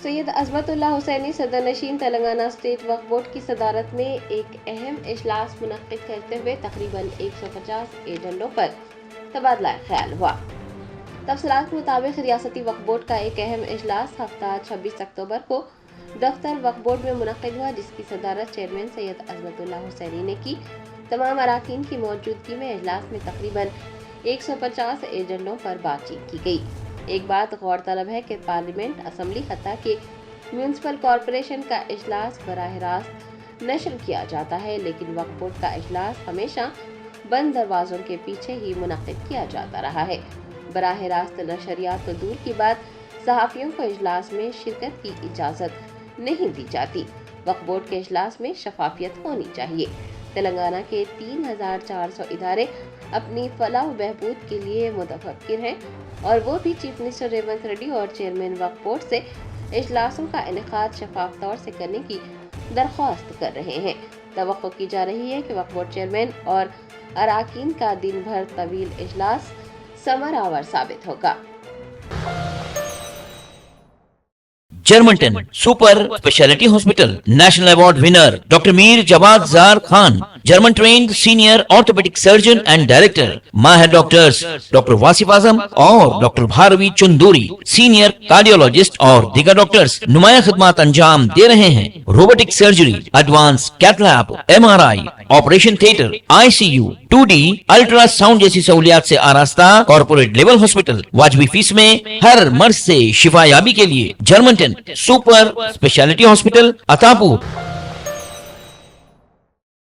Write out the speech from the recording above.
سید عظمت اللہ حسینی صدر نشین تلنگانہ اسٹیٹ وقف بورڈ کی صدارت میں ایک اہم اجلاس منعقد کرتے ہوئے تقریباً 150 ایجنڈوں پر تبادلہ خیال ہوا۔ تفصیلات کے مطابق ریاستی وقف بورڈ کا ایک اہم اجلاس ہفتہ 26 اکتوبر کو دفتر وقف بورڈ میں منعقد ہوا، جس کی صدارت چیئرمین سید عظمت اللہ حسینی نے کی۔ تمام اراکین کی موجودگی میں اجلاس میں تقریباً 150 ایجنڈوں پر بات چیت کی گئی۔ ایک بات غور طلب ہے کہ پارلیمنٹ، اسمبلی حتیٰ کہ میونسپل کارپوریشن کا اجلاس براہ راست نشر کیا جاتا ہے، لیکن وقف بورڈ کا اجلاس ہمیشہ بند دروازوں کے پیچھے ہی منعقد کیا جاتا رہا ہے۔ براہ راست نشریات تو دور کی بات، صحافیوں کو اجلاس میں شرکت کی اجازت نہیں دی جاتی۔ وقف بورڈ کے اجلاس میں شفافیت ہونی چاہیے۔ تلنگانہ کے 3400 ادارے اپنی فلاح و بہبود کے لیے متفکر ہیں، اور وہ بھی چیف منسٹر ریونت ریڈی اور چیئرمین وقف بورڈ سے اجلاسوں کا انعقاد شفاف طور سے کرنے کی درخواست کر رہے ہیں۔ توقع کی جا رہی ہے کہ وقف بورڈ چیئرمین اور اراکین کا دن بھر طویل اجلاس ثمر آور ثابت ہوگا۔ جرمنٹن super speciality hospital national award winner doctor Mir Jawad Zar Khan, German trained senior orthopaedic surgeon and director, ماہر ڈاکٹرز ڈاکٹر واصف اعظم اور doctor Bharavi Chanduri, senior cardiologist اور دیگر ڈاکٹرز نمایاں خدمات انجام دے رہے ہیں۔ Robotic surgery, advance cath lab, MRI، operation theatre, ICU، 2D ultra sound جیسی سہولیات سے آراستہ کارپوریٹ لیول ہاسپٹل، واجبی فیس میں ہر مرض سے شفا یابی کے لیے جرمنٹن سپر اسپیشلٹی ہاسپٹل، عطا پور۔